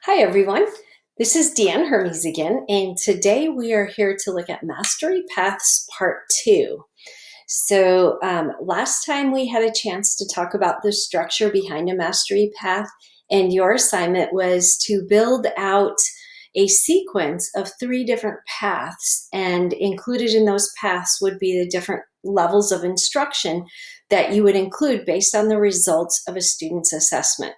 Hi everyone, this is Deanne Hermes again, and today we are here to look at Mastery Paths Part 2. Last time we had a chance to talk about the structure behind a mastery path, and your assignment was to build out a sequence of 3 different paths, and included in those paths would be the different levels of instruction that you would include based on the results of a student's assessment.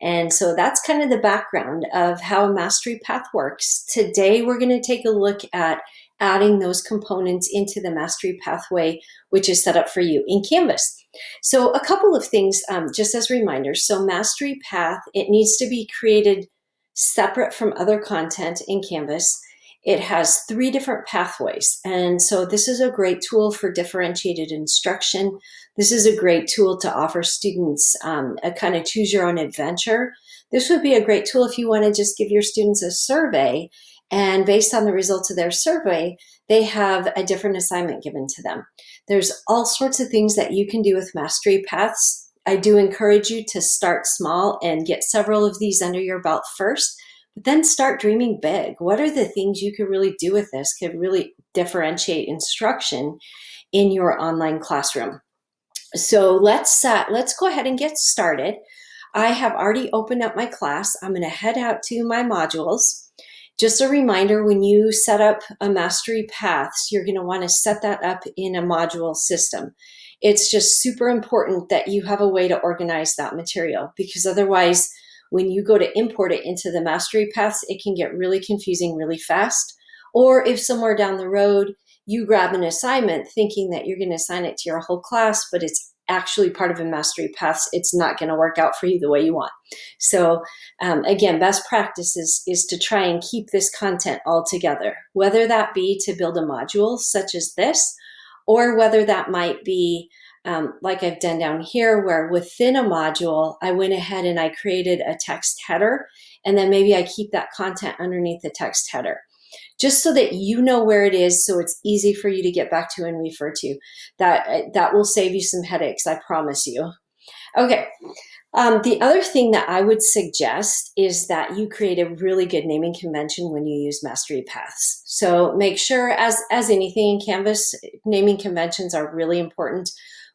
And so that's kind of the background of how a mastery path works. Today, we're going to take a look at adding those components into the mastery pathway, which is set up for you in Canvas. So a couple of things, just as reminders. So mastery path, it needs to be created separate from other content in Canvas. It has 3 different pathways. And so this is a great tool for differentiated instruction. This is a great tool to offer students a kind of choose your own adventure. This would be a great tool if you want to just give your students a survey, and based on the results of their survey, they have a different assignment given to them. There's all sorts of things that you can do with mastery paths. I do encourage you to start small and get several of these under your belt first, but then start dreaming big. What are the things you could really do with this, could really differentiate instruction in your online classroom? So let's go ahead and get started. I have already opened up my class. I'm going to head out to my modules. Just a reminder, when you set up a mastery paths, you're going to want to set that up in a module system. It's just super important that you have a way to organize that material, because otherwise, when you go to import it into the mastery paths, it can get really confusing really fast. Or if somewhere down the road, you grab an assignment thinking that you're going to assign it to your whole class, but it's actually part of a mastery paths, it's not going to work out for you the way you want. So again, best practice is to try and keep this content all together, whether that be to build a module such as this, or whether that might be like I've done down here, where within a module, I went ahead and I created a text header, and then maybe I keep that content underneath the text header, just so that you know where it is, so it's easy for you to get back to and refer to. That will save you some headaches, I promise you. Okay. The other thing that I would suggest is that you create a really good naming convention when you use mastery paths. So make sure, as anything in Canvas, naming conventions are really important.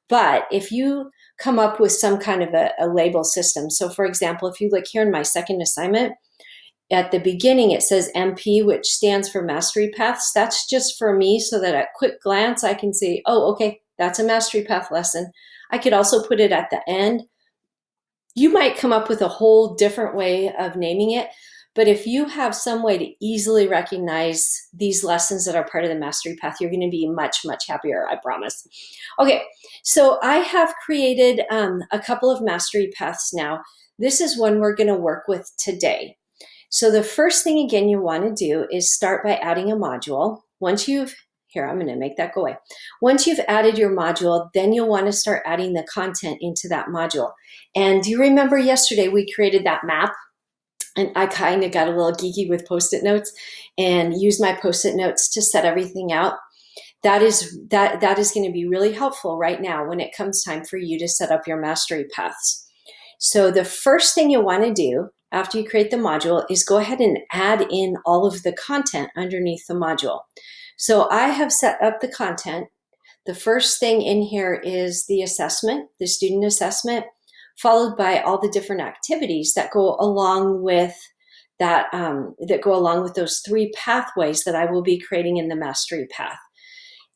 But if you come up with some kind of a label system, so for example, if you look here in my second assignment, at the beginning, it says MP, which stands for Mastery Paths. That's just for me, so that at quick glance, I can see, oh, okay, that's a Mastery Path lesson. I could also put it at the end. You might come up with a whole different way of naming it, but if you have some way to easily recognize these lessons that are part of the Mastery Path, you're going to be much, much happier, I promise. Okay, so I have created a couple of Mastery Paths now. This is one we're going to work with today. So the first thing, again, you want to do is start by adding a module. I'm going to make that go away. Once you've added your module, then you'll want to start adding the content into that module. And do you remember yesterday we created that map? And I kind of got a little geeky with Post-it notes and used my Post-it notes to set everything out. That is going to be really helpful right now when it comes time for you to set up your mastery paths. So the first thing you want to do after you create the module is go ahead and add in all of the content underneath the module. So I have set up the content. The first thing in here is the assessment, the student assessment, followed by all the different activities that go along with that, that go along with those 3 pathways that I will be creating in the mastery path.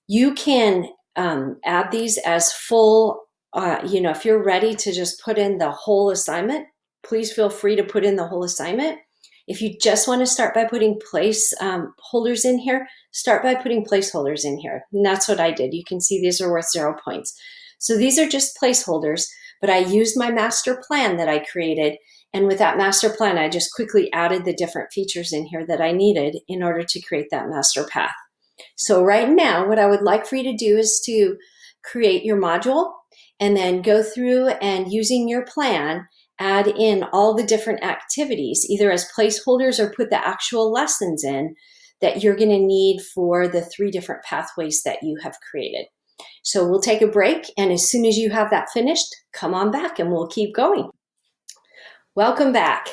You can add these as full, if you're ready to just put in the whole assignment, please feel free to put in the whole assignment. If you just want to start by putting placeholders in here, start by putting placeholders in here. And that's what I did. You can see these are worth 0 points. So these are just placeholders, but I used my master plan that I created. And with that master plan, I just quickly added the different features in here that I needed in order to create that master path. So right now, what I would like for you to do is to create your module and then go through and, using your plan, add in all the different activities, either as placeholders or put the actual lessons in that you're going to need for the 3 different pathways that you have created. So we'll take a break, and as soon as you have that finished, come on back and we'll keep going. Welcome back.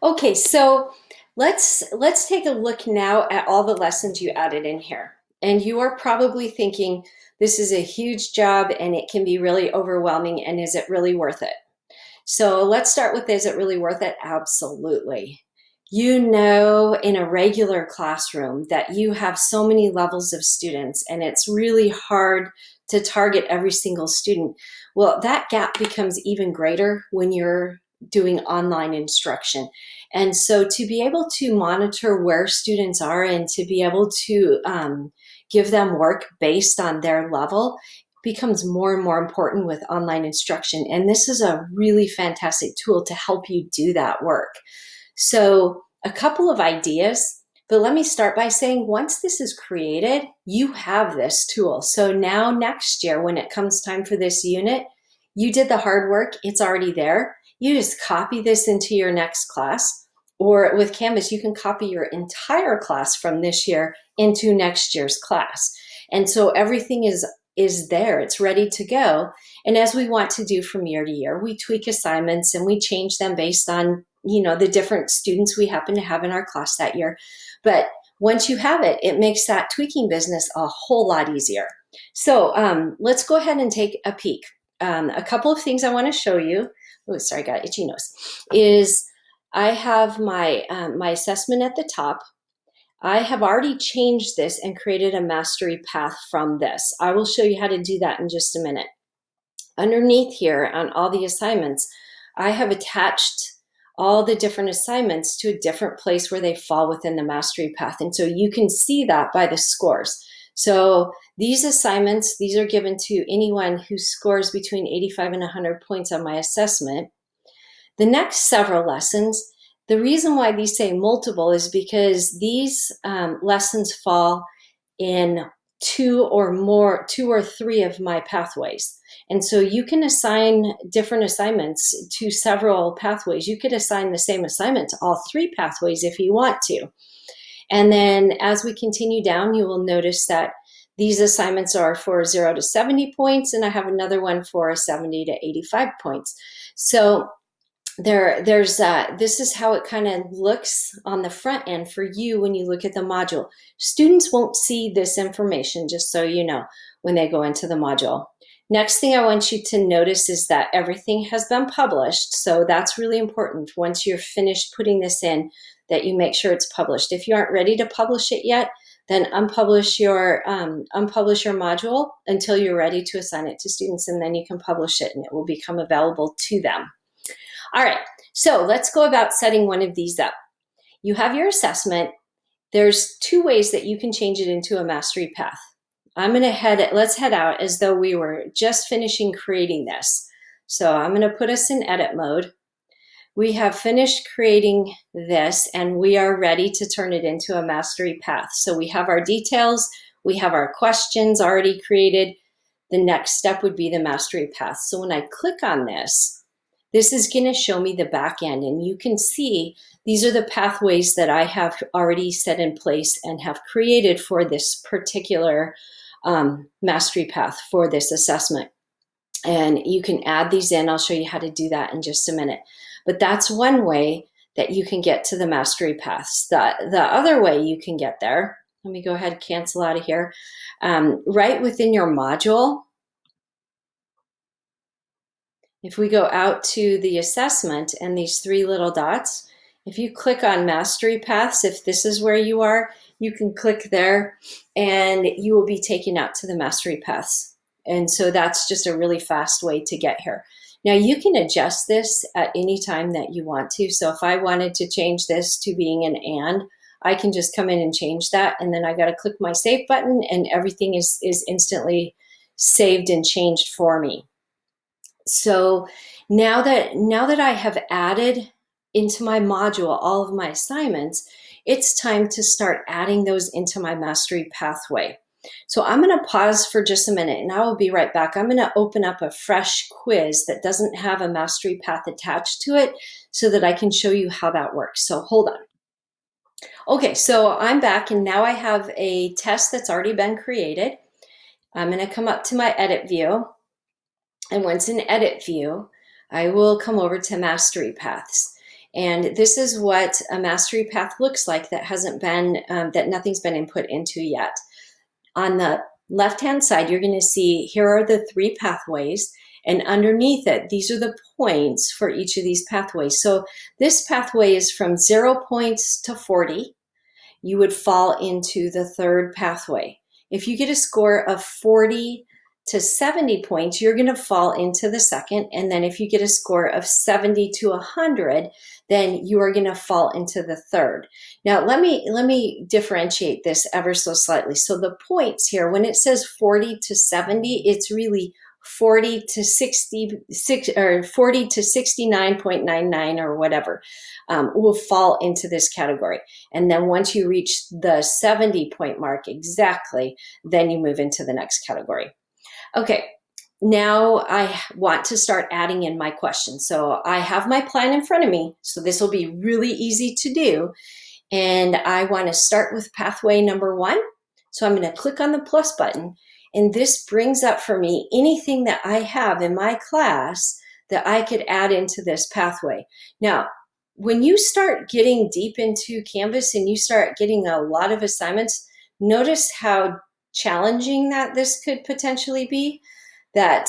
Okay, so let's take a look now at all the lessons you added in here. And you are probably thinking, this is a huge job and it can be really overwhelming, and is it really worth it? So let's start with, is it really worth it? Absolutely. You know, in a regular classroom that you have so many levels of students and it's really hard to target every single student. Well, that gap becomes even greater when you're doing online instruction. And so to be able to monitor where students are and to be able to give them work based on their level becomes more and more important with online instruction. And this is a really fantastic tool to help you do that work. So a couple of ideas, but let me start by saying once this is created, you have this tool. So now next year, when it comes time for this unit, you did the hard work, it's already there. You just copy this into your next class. Or with Canvas, you can copy your entire class from this year into next year's class. And so everything is there, it's ready to go. And as we want to do from year to year, we tweak assignments and we change them based on, you know, the different students we happen to have in our class that year. But once you have it, it makes that tweaking business a whole lot easier. So let's go ahead and take a peek. A couple of things I want to show you. Oh, sorry, I got itchy nose. Is I have my my assessment at the top. I have already changed this and created a mastery path from this. I will show you how to do that in just a minute. Underneath here on all the assignments, I have attached all the different assignments to a different place where they fall within the mastery path. And so you can see that by the scores. So these assignments, these are given to anyone who scores between 85 and 100 points on my assessment. The next several lessons, the reason why these say multiple is because these lessons fall in two or three of my pathways. And so you can assign different assignments to several pathways. You could assign the same assignment to all three pathways if you want to. And then as we continue down, you will notice that these assignments are for 0 to 70 points, and I have another one for 70 to 85 points. So this is how it kind of looks on the front end for you when you look at the module. Students won't see this information, just so you know, when they go into the module. Next thing I want you to notice is that everything has been published. So that's really important. Once you're finished putting this in, that you make sure it's published. If you aren't ready to publish it yet, then unpublish your module until you're ready to assign it to students, and then you can publish it and it will become available to them. All right, so let's go about setting one of these up. You have your assessment. There's two ways that you can change it into a mastery path. Let's head out as though we were just finishing creating this. So I'm gonna put us in edit mode. We have finished creating this and we are ready to turn it into a mastery path. So we have our details, we have our questions already created. The next step would be the mastery path. So when I click on this is going to show me the back end, and you can see these are the pathways that I have already set in place and have created for this particular mastery path for this assessment. And you can add these in. I'll show you how to do that in just a minute. But that's one way that you can get to the mastery paths. The other way you can get there, let me go ahead and cancel out of here. Right within your module, if we go out to the assessment and these three little dots, if you click on mastery paths, if this is where you are, you can click there and you will be taken out to the mastery paths. And so that's just a really fast way to get here. Now you can adjust this at any time that you want to. So if I wanted to change this to being an and, I can just come in and change that. And then I got to click my save button and everything is instantly saved and changed for me. So now that I have added into my module all of my assignments, it's time to start adding those into my mastery pathway. So I'm going to pause for just a minute and I will be right back. I'm going to open up a fresh quiz that doesn't have a mastery path attached to it so that I can show you how that works. So hold on. Okay, so I'm back and now I have a test that's already been created. I'm going to come up to my edit view. And once in edit view, I will come over to mastery paths. And this is what a mastery path looks like that hasn't been, that nothing's been input into yet. On the left-hand side, you're going to see here are the 3 pathways, and underneath it, these are the points for each of these pathways. So this pathway is from 0 points to 40. You would fall into the 3rd pathway. If you get a score of 40 to 70 points, you're going to fall into the 2nd. And then if you get a score of 70 to 100, then you are going to fall into the 3rd. Now, let me differentiate this ever so slightly. So the points here, when it says 40 to 70, it's really 40 to 66 or 40 to 69.99 or whatever will fall into this category. And then once you reach the 70 point mark exactly, then you move into the next category. Okay, now I want to start adding in my questions. So I have my plan in front of me, so this will be really easy to do. And I want to start with pathway number 1. So I'm going to click on the plus button, and this brings up for me anything that I have in my class that I could add into this pathway. Now, when you start getting deep into Canvas and you start getting a lot of assignments, notice how challenging that this could potentially be, that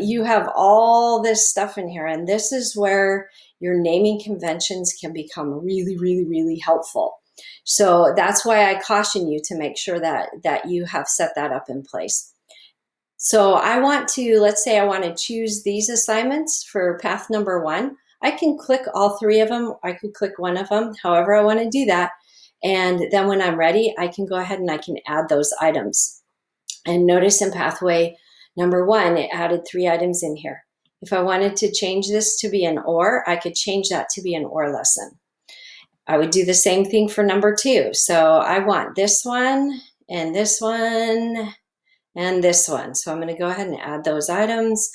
you have all this stuff in here. And this is where your naming conventions can become really, really, really helpful. So that's why I caution you to make sure that you have set that up in place. So I want to, let's say I want to choose these assignments for path number 1. I can click all 3 of them. I could click one of them, however I want to do that. And then when I'm ready, I can go ahead and I can add those items. And notice in pathway number 1, it added 3 items in here. If I wanted to change this to be an OR, I could change that to be an OR lesson. I would do the same thing for number 2. So I want this one and this one and this one. So I'm going to go ahead and add those items.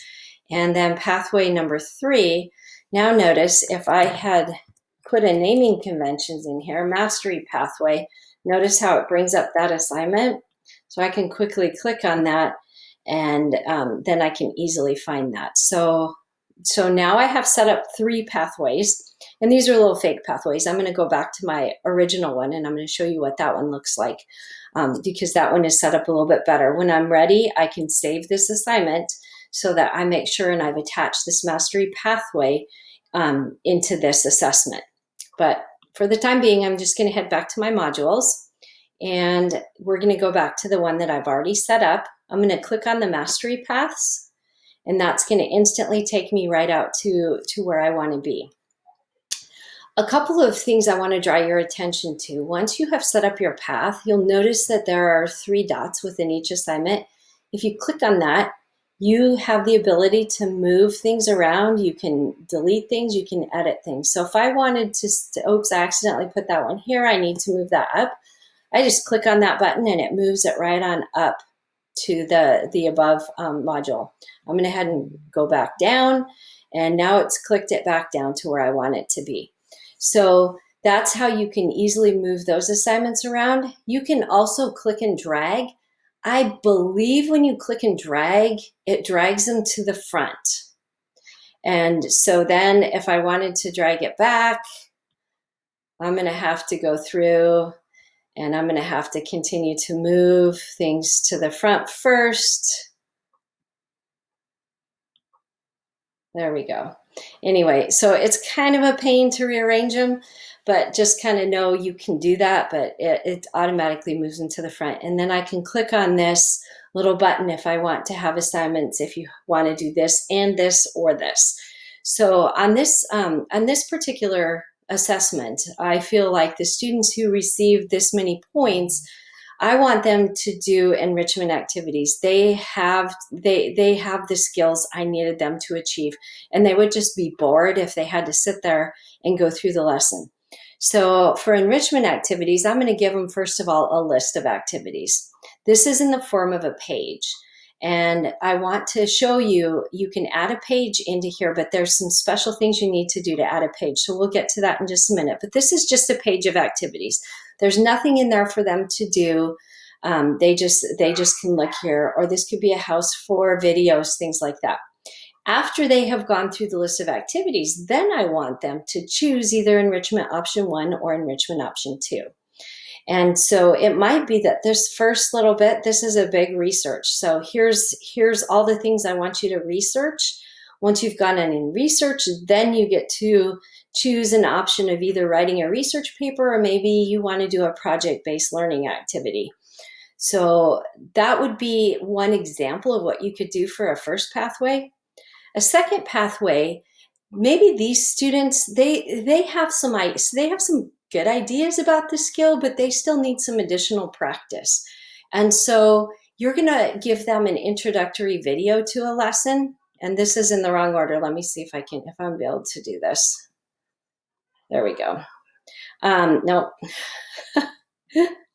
And then pathway number 3, now notice if I had put a naming conventions in here, mastery pathway, notice how it brings up that assignment. So I can quickly click on that, and then I can easily find that. So now I have set up 3 pathways, and these are little fake pathways. I'm going to go back to my original one, and I'm going to show you what that one looks like, because that one is set up a little bit better. When I'm ready, I can save this assignment so that I make sure and I've attached this mastery pathway into this assessment. But for the time being, I'm just going to head back to my modules, and we're going to go back to the one that I've already set up. I'm going to click on the mastery paths, and that's going to instantly take me right out to where I want to be. A couple of things I want to draw your attention to. Once you have set up your path, you'll notice that there are 3 dots within each assignment. If you click on that, you have the ability to move things around. You can delete things, you can edit things. So if I wanted to, oops, I accidentally put that one here, I need to move that up. I just click on that button and it moves it right on up to the above module. I'm going to head and go back down, and now it's clicked it back down to where I want it to be. So that's how you can easily move those assignments around. You can also click and drag. I believe when you click and drag, it drags them to the front. And so then if I wanted to drag it back, I'm going to have to go through, and I'm going to have to continue to move things to the front first. There we go. Anyway, so it's kind of a pain to rearrange them, but just kind of know you can do that, but it automatically moves into the front. And then I can click on this little button if I want to have assignments, if you want to do this and this or this. So on this particular assessment, I feel like the students who receive this many points, I want them to do enrichment activities. They have the skills I needed them to achieve, and they would just be bored if they had to sit there and go through the lesson. So for enrichment activities, I'm going to give them, first of all, a list of activities. This is in the form of a page. And I want to show you, you can add a page into here, but there's some special things you need to do to add a page. So we'll get to that in just a minute. But this is just a page of activities. There's nothing in there for them to do. They just can look here, or this could be a house for videos, things like that. After they have gone through the list of activities, then I want them to choose either enrichment option 1 or enrichment option 2. And so it might be that this first little bit, this is a big research. So here's all the things I want you to research. Once you've gone in research, then you get to choose an option of either writing a research paper or maybe you want to do a project-based learning activity. So that would be one example of what you could do for a first pathway. A second pathway, maybe these students, they have some good ideas about the skill, but they still need some additional practice. And so you're going to give them an introductory video to a lesson. And this is in the wrong order. Let me see if I'm able to do this. There we go. No,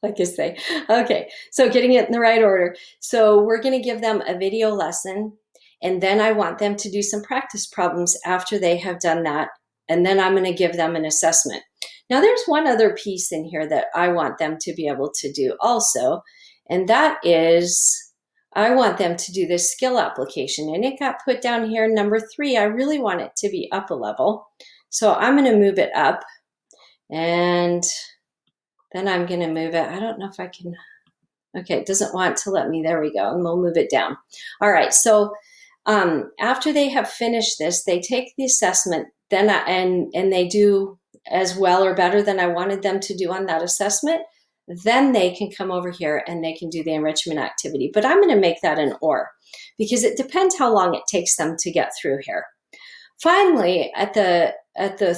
like I say. Okay, so getting it in the right order. So we're going to give them a video lesson, and then I want them to do some practice problems after they have done that. And then I'm going to give them an assessment. Now, there's one other piece in here that I want them to be able to do also, and that is I want them to do this skill application. And it got put down here, number 3. I really want it to be up a level. So I'm going to move it up, and then I'm going to move it. I don't know if I can. Okay, it doesn't want to let me. There we go. And we'll move it down. All right, so after they have finished this, they take the assessment, then and they do as well or better than I wanted them to do on that assessment. Then they can come over here and they can do the enrichment activity. But I'm going to make that an or, because it depends how long it takes them to get through here. Finally, at the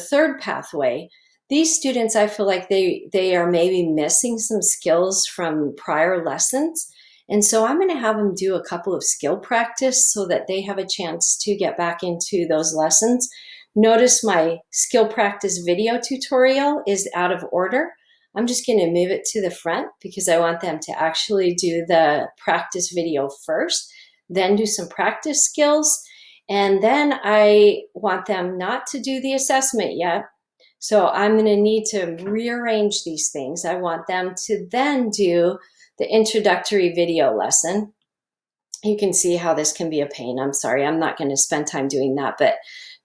third pathway, these students, I feel like they are maybe missing some skills from prior lessons. And so I'm going to have them do a couple of skill practice so that they have a chance to get back into those lessons. Notice my skill practice video tutorial is out of order. I'm just going to move it to the front because I want them to actually do the practice video first, then do some practice skills. And then I want them not to do the assessment yet. So I'm going to need to rearrange these things. I want them to then do the introductory video lesson. You can see how this can be a pain. I'm sorry, I'm not going to spend time doing that. But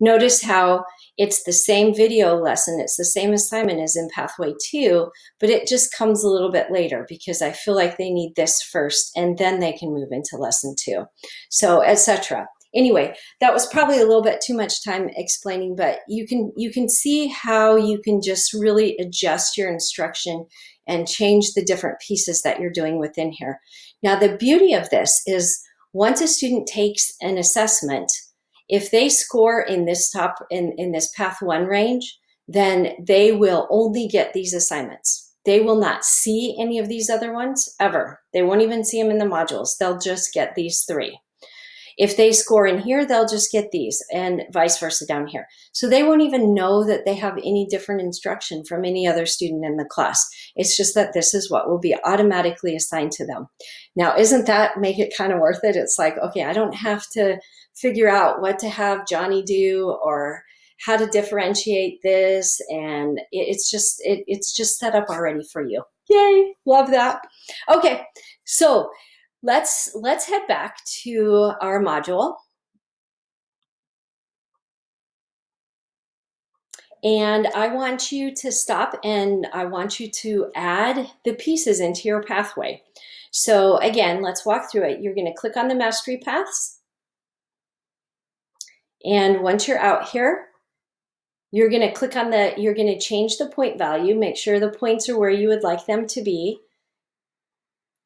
notice how it's the same video lesson. It's the same assignment as in Pathway 2, but it just comes a little bit later because I feel like they need this first, and then they can move into Lesson 2. So, etc. Anyway, that was probably a little bit too much time explaining, but you can see how you can just really adjust your instruction and change the different pieces that you're doing within here. Now, the beauty of this is once a student takes an assessment, if they score in this in this Path 1 range, then they will only get these assignments. They will not see any of these other ones ever. They won't even see them in the modules. They'll just get these 3. If they score in here, they'll just get these, and vice versa down here. So they won't even know that they have any different instruction from any other student in the class. It's just that this is what will be automatically assigned to them. Now, isn't that make it kind of worth it? It's like, okay, I don't have to figure out what to have Johnny do or how to differentiate this, and it's just set up already for you. Yay, love that. Okay, so let's head back to our module. And I want you to stop and I want you to add the pieces into your pathway. So again, let's walk through it. You're going to click on the mastery paths. And once you're out here, you're going to click on you're going to change the point value, make sure the points are where you would like them to be.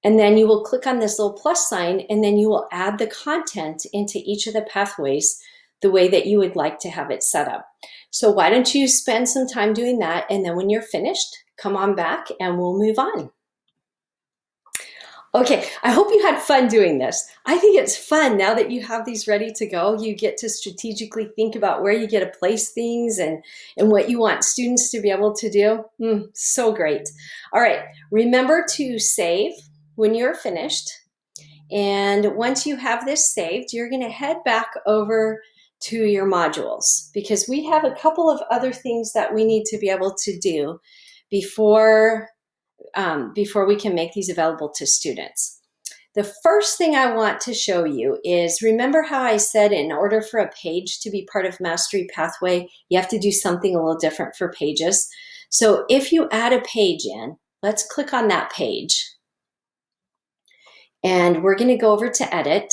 And then you will click on this little plus sign, and then you will add the content into each of the pathways the way that you would like to have it set up. So why don't you spend some time doing that, and then when you're finished, come on back and we'll move on. Okay, I hope you had fun doing this. I think it's fun now that you have these ready to go. You get to strategically think about where you get to place things and what you want students to be able to do. So great. All right, remember to save when you're finished. And once you have this saved, you're going to head back over to your modules because we have a couple of other things that we need to be able to do before we can make these available to students. The first thing I want to show you is, remember how I said in order for a page to be part of Mastery Pathway, you have to do something a little different for pages. So if you add a page in, let's click on that page. And we're going to go over to Edit.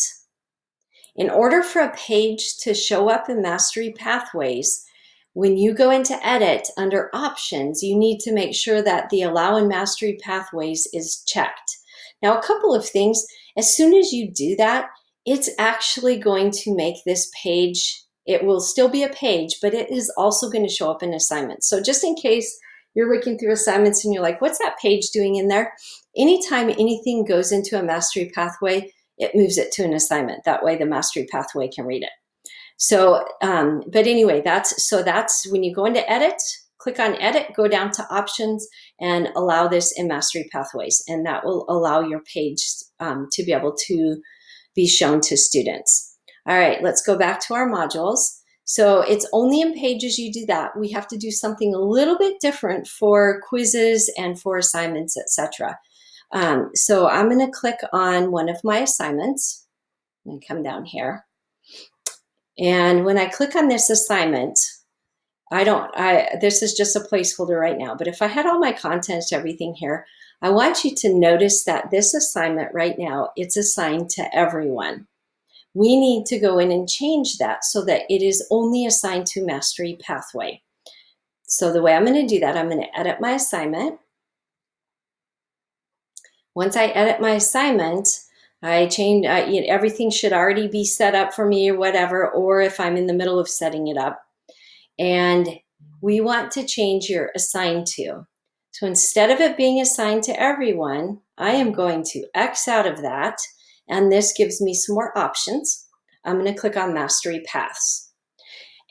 In order for a page to show up in Mastery Pathways, when you go into Edit under Options, you need to make sure that the Allow in Mastery Pathways is checked. Now, a couple of things. As soon as you do that, it's actually going to make this page, it will still be a page, but it is also going to show up in assignments. So just in case you're looking through assignments and you're like, what's that page doing in there? Anytime anything goes into a Mastery Pathway, it moves it to an assignment. That way the Mastery Pathway can read it. So, but anyway, that's when you go into Edit, click on Edit, go down to Options, and allow this in Mastery Pathways. And that will allow your page to be able to be shown to students. All right, let's go back to our modules. So it's only in Pages you do that. We have to do something a little bit different for quizzes and for assignments, etc. So I'm going to click on one of my assignments and come down here. And when I click on this assignment, this is just a placeholder right now, but if I had all my content, everything here, I want you to notice that this assignment right now, it's assigned to everyone. We need to go in and change that so that it is only assigned to Mastery Pathway. So the way I'm going to do that, I'm going to edit my assignment. Once I edit my assignment, I change, everything should already be set up for me or whatever, or if I'm in the middle of setting it up. And we want to change your assigned to. So instead of it being assigned to everyone, I am going to X out of that, and this gives me some more options. I'm going to click on Mastery Paths.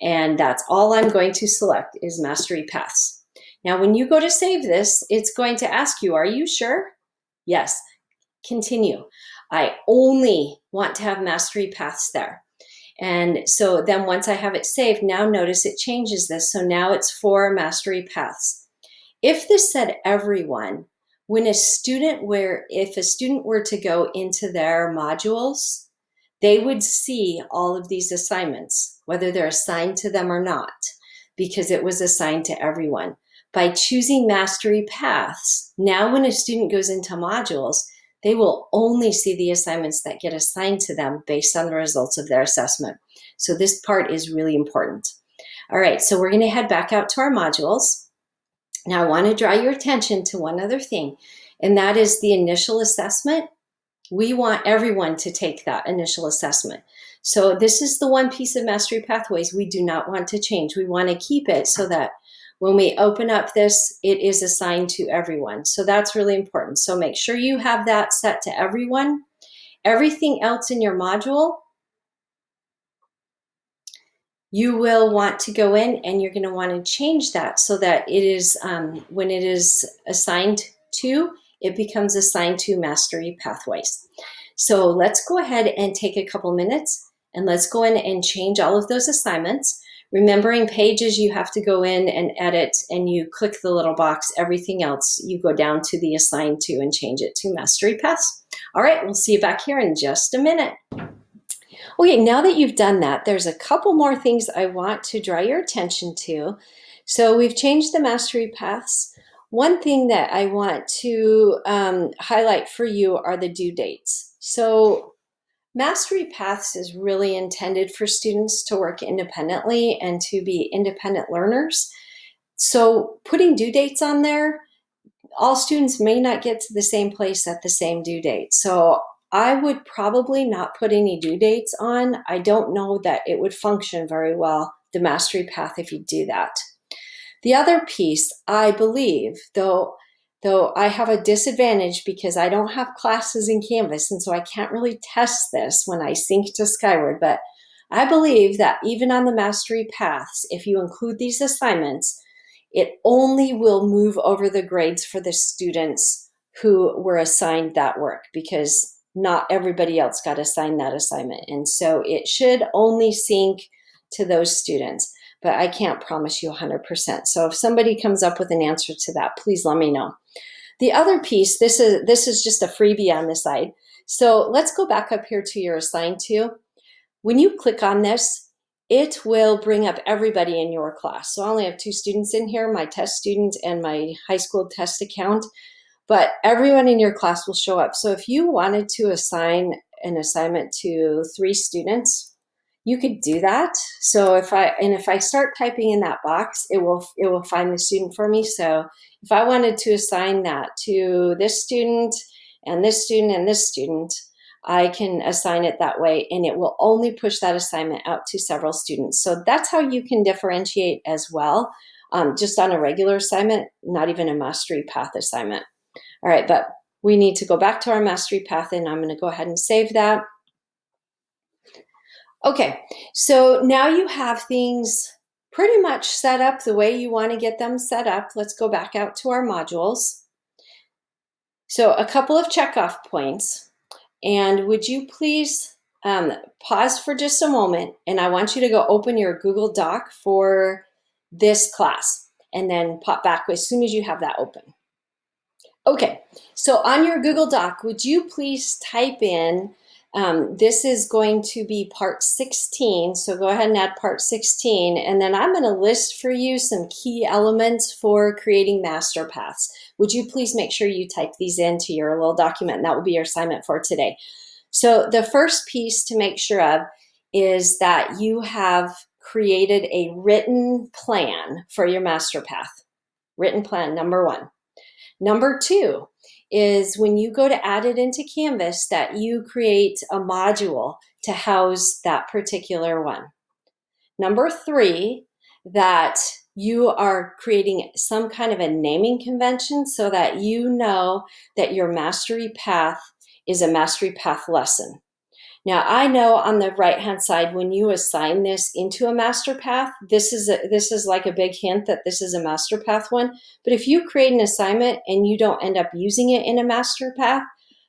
And that's all I'm going to select is Mastery Paths. Now, when you go to save this, it's going to ask you, are you sure? Yes. Continue. I only want to have Mastery Paths there. And so then once I have it saved, now notice it changes this. So now it's for Mastery Paths. If this said everyone, when if a student were to go into their modules, they would see all of these assignments, whether they're assigned to them or not, because it was assigned to everyone. By choosing Mastery Paths, now when a student goes into modules, they will only see the assignments that get assigned to them based on the results of their assessment. So this part is really important. All right, so we're going to head back out to our modules. Now I want to draw your attention to one other thing, and that is the initial assessment. We want everyone to take that initial assessment. So this is the one piece of Mastery Pathways we do not want to change. We want to keep it so that when we open up this, it is assigned to everyone. So that's really important. So make sure you have that set to everyone. Everything else in your module, you will want to go in and you're going to want to change that so that it is, when it is assigned to, it becomes assigned to Mastery Pathways. So let's go ahead and take a couple minutes and let's go in and change all of those assignments. Remembering Pages, you have to go in and edit and you click the little box. Everything else, you go down to the assigned to and change it to Mastery Paths. All right, we'll see you back here in just a minute. Okay, now that you've done that, there's a couple more things I want to draw your attention to. So we've changed the Mastery Paths. One thing that I want to highlight for you are the due dates. So Mastery Paths is really intended for students to work independently and to be independent learners. So putting due dates on there, all students may not get to the same place at the same due date. So I would probably not put any due dates on. I don't know that it would function very well, the Mastery Path, if you do that. The other piece, I believe, though I have a disadvantage because I don't have classes in Canvas, and so I can't really test this when I sync to Skyward, but I believe that even on the Mastery Paths, if you include these assignments, it only will move over the grades for the students who were assigned that work, because not everybody else got assigned that assignment. And so it should only sync to those students, but I can't promise you 100%. So if somebody comes up with an answer to that, please let me know. The other piece, this is just a freebie on the side. So let's go back up here to your assigned to. When you click on this, it will bring up everybody in your class. So I only have 2 students in here, my test student and my high school test account, but everyone in your class will show up. So if you wanted to assign an assignment to 3 students, you could do that. So if I start typing in that box, it will find the student for me. So if I wanted to assign that to this student and this student and this student, I can assign it that way, and it will only push that assignment out to several students. So that's how you can differentiate as well, just on a regular assignment, not even a Mastery Path assignment. All right, but we need to go back to our Mastery Path, and I'm going to go ahead and save that. Okay, so now you have things pretty much set up the way you want to get them set up. Let's go back out to our modules. So a couple of checkoff points, and would you please pause for just a moment, and I want you to go open your Google Doc for this class, and then pop back as soon as you have that open. Okay, so on your Google Doc, would you please type in, this is going to be part 16, so go ahead and add part 16, and then I'm going to list for you some key elements for creating master paths. Would you please make sure you type these into your little document, and that will be your assignment for today. So the first piece to make sure of is that you have created a written plan for your master path. Written plan, number 1. Number 2 is when you go to add it into Canvas, that you create a module to house that particular one. Number 3, that you are creating some kind of a naming convention so that you know that your Mastery Path is a Mastery Path lesson. Now, I know on the right-hand side, when you assign this into a master path, this is like a big hint that this is a master path one. But if you create an assignment and you don't end up using it in a master path,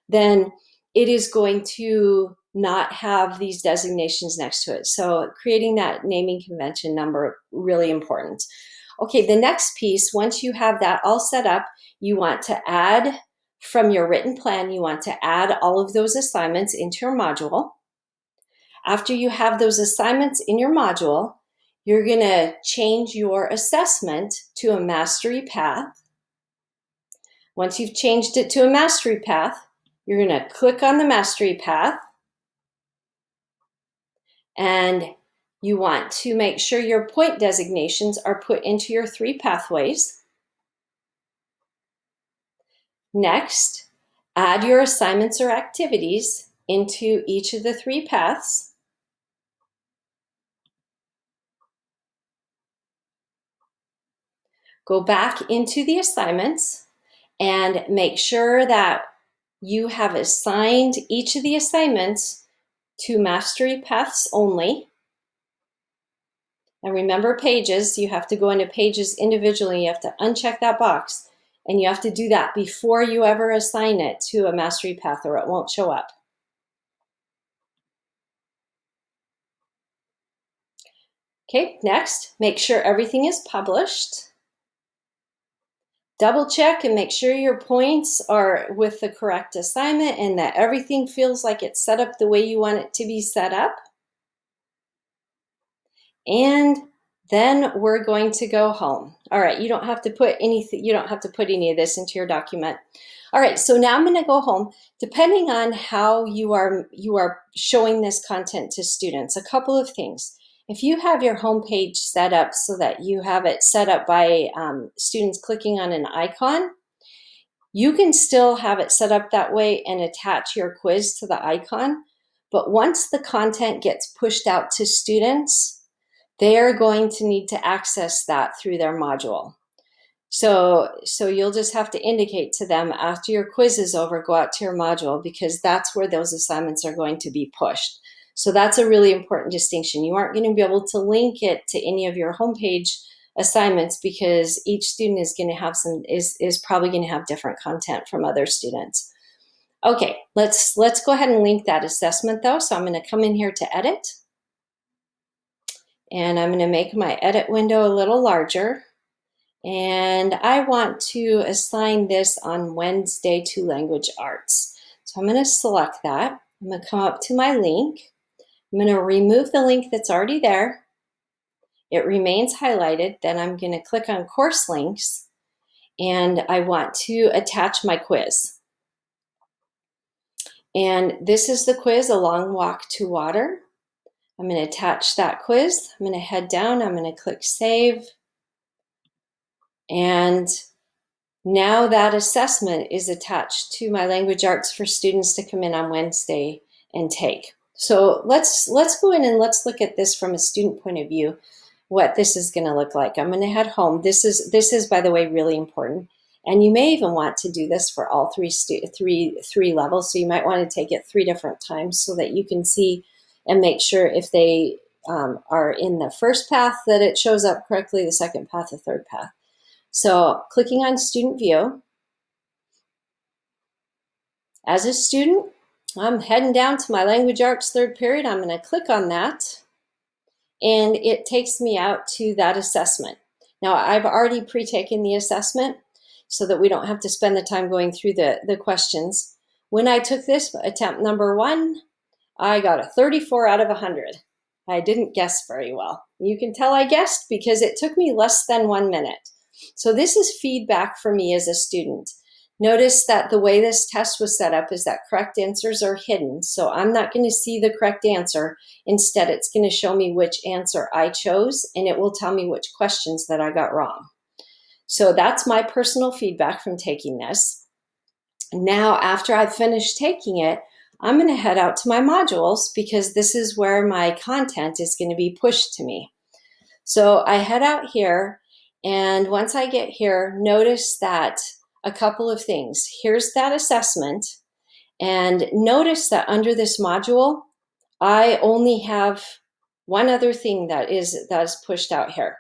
then it is going to not have these designations next to it. So creating that naming convention number, really important. Okay, the next piece, once you have that all set up, you want to add from your written plan, you want to add all of those assignments into your module. After you have those assignments in your module, you're going to change your assessment to a Mastery Path. Once you've changed it to a Mastery Path, you're going to click on the Mastery Path, and you want to make sure your point designations are put into your 3 pathways. Next, add your assignments or activities into each of the 3 paths. Go back into the assignments and make sure that you have assigned each of the assignments to Mastery Paths only. And remember pages, you have to go into pages individually, you have to uncheck that box. And you have to do that before you ever assign it to a Mastery Path, or it won't show up. Okay, next, make sure everything is published. Double check and make sure your points are with the correct assignment and that everything feels like it's set up the way you want it to be set up. And then we're going to go home. All right, you don't have to put anything, you don't have to put any of this into your document. All right, so now I'm going to go home. Depending on how you are showing this content to students, a couple of things. If you have your home page set up so that you have it set up by students clicking on an icon, you can still have it set up that way and attach your quiz to the icon. But once the content gets pushed out to students, they are going to need to access that through their module. So you'll just have to indicate to them after your quiz is over, go out to your module, because that's where those assignments are going to be pushed. So that's a really important distinction. You aren't going to be able to link it to any of your homepage assignments because each student is going to have is probably going to have different content from other students. Okay, let's go ahead and link that assessment though. So I'm going to come in here to edit. And I'm going to make my edit window a little larger. And I want to assign this on Wednesday to language arts. So I'm going to select that. I'm going to come up to my link. I'm going to remove the link that's already there. It remains highlighted. Then I'm going to click on course links, and I want to attach my quiz. And this is the quiz, A Long Walk to Water. I'm going to attach that quiz. I'm going to head down. I'm going to click Save. And now that assessment is attached to my language arts for students to come in on Wednesday and take. So let's go in and let's look at this from a student point of view, what this is going to look like. I'm going to head home. This is, by the way, really important. And you may even want to do this for all three levels. So you might want to take it 3 different times so that you can see and make sure if they are in the first path that it shows up correctly, the second path, the third path. So clicking on student view. As a student, I'm heading down to my language arts 3rd period. I'm going to click on that, and it takes me out to that assessment. Now, I've already pre-taken the assessment so that we don't have to spend the time going through the questions. When I took this attempt number 1, I got a 34 out of 100. I didn't guess very well. You can tell I guessed because it took me less than 1 minute. So this is feedback for me as a student. Notice that the way this test was set up is that correct answers are hidden. So I'm not going to see the correct answer. Instead, it's going to show me which answer I chose, and it will tell me which questions that I got wrong. So that's my personal feedback from taking this. Now, after I've finished taking it, I'm going to head out to my modules because this is where my content is going to be pushed to me. So I head out here, and once I get here, notice that a couple of things. Here's that assessment, and notice that under this module, I only have one other thing that is pushed out here.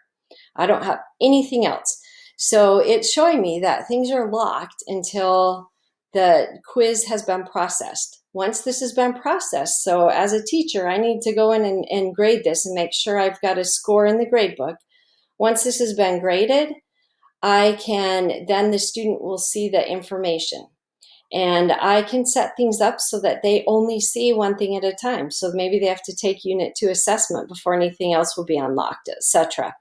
I don't have anything else. So it's showing me that things are locked until the quiz has been processed. Once this has been processed, so as a teacher, I need to go in and grade this and make sure I've got a score in the grade book. Once this has been graded, then the student will see the information. And I can set things up so that they only see one thing at a time. So maybe they have to take Unit 2 assessment before anything else will be unlocked, etc.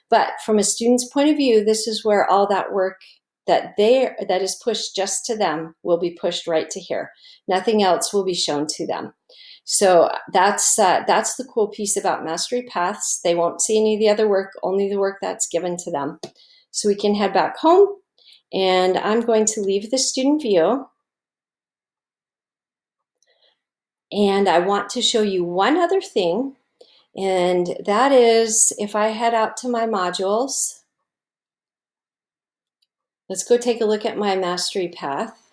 But from a student's point of view, this is where all that work that is pushed just to them will be pushed right to here. Nothing else will be shown to them. So that's the cool piece about Mastery Paths. They won't see any of the other work, only the work that's given to them. So we can head back home, and I'm going to leave the student view. And I want to show you one other thing, and that is if I head out to my modules, let's go take a look at my Mastery Path.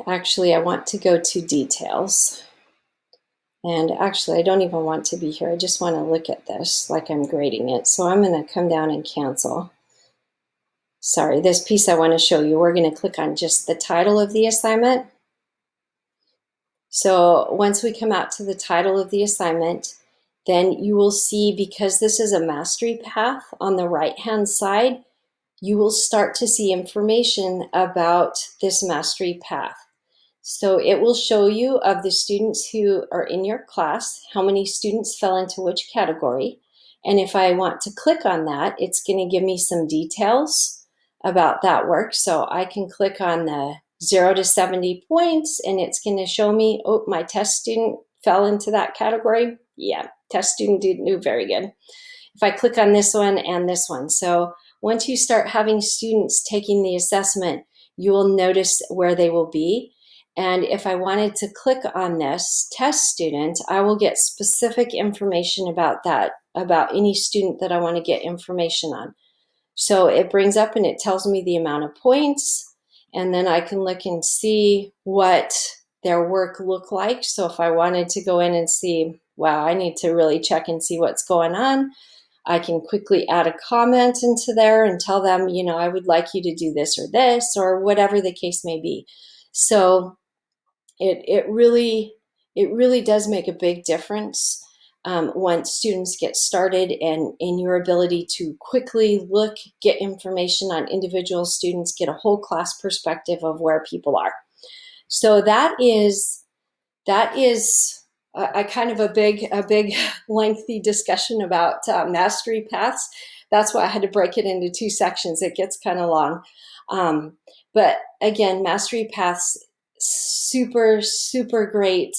Actually, I want to go to details. And actually, I don't even want to be here. I just want to look at this like I'm grading it. So I'm going to come down and cancel. Sorry, this piece I want to show you. We're going to click on just the title of the assignment. So once we come out to the title of the assignment, then you will see, because this is a mastery path on the right-hand side, you will start to see information about this mastery path. So it will show you of the students who are in your class, how many students fell into which category. And if I want to click on that, it's going to give me some details about that work. So I can click on the 0 to 70 points, and it's going to show me, oh, my test student fell into that category. Yeah, test student didn't do very good. If I click on this one and this one. So once you start having students taking the assessment, you will notice where they will be. And if I wanted to click on this test student, I will get specific information about that, about any student that I want to get information on. So it brings up and it tells me the amount of points, and then I can look and see what their work looked like. So if I wanted to go in and see, wow, I need to really check and see what's going on, I can quickly add a comment into there and tell them, you know, I would like you to do this or whatever the case may be. So it really does make a big difference once students get started, and in your ability to quickly look, get information on individual students, get a whole class perspective of where people are. So that is a kind of a big lengthy discussion about mastery paths. That's why I had to break it into 2 sections. It gets kind of long. But again, mastery paths, super great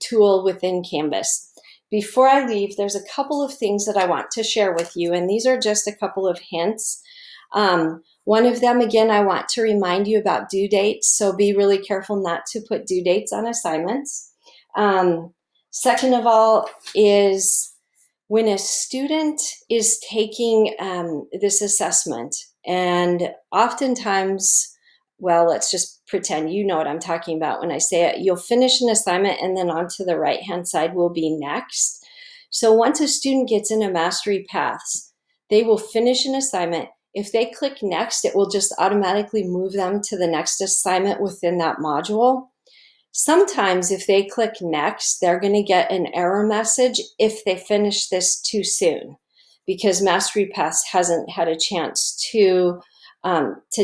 tool within Canvas. Before I leave, there's a couple of things that I want to share with you, and these are just a couple of hints. One of them, again, I want to remind you about due dates, so be really careful not to put due dates on assignments. Second of all is when a student is taking this assessment, and oftentimes, well, let's just pretend you know what I'm talking about when I say it. You'll finish an assignment, and then onto the right-hand side will be next. So once a student gets into Mastery Paths, they will finish an assignment. If they click next, it will just automatically move them to the next assignment within that module. Sometimes if they click next, they're going to get an error message if they finish this too soon, because Mastery Paths hasn't had a chance to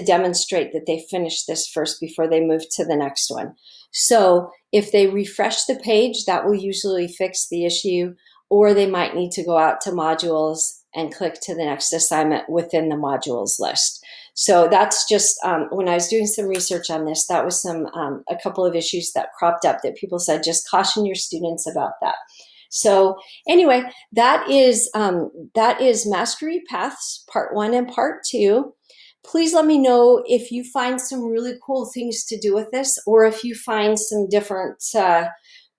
demonstrate that they finished this first before they move to the next one. So if they refresh the page, that will usually fix the issue, or they might need to go out to modules and click to the next assignment within the modules list. So that's just, when I was doing some research on this, that was a couple of issues that cropped up that people said, just caution your students about that. So anyway, that is Mastery Paths Part 1 and Part 2. Please let me know if you find some really cool things to do with this, or if you find some different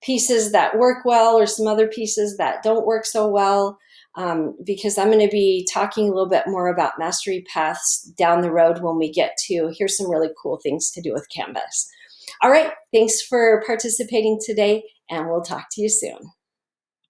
pieces that work well, or some other pieces that don't work so well. Because I'm going to be talking a little bit more about Mastery Paths down the road when we get to here's some really cool things to do with Canvas. All right, thanks for participating today, and we'll talk to you soon.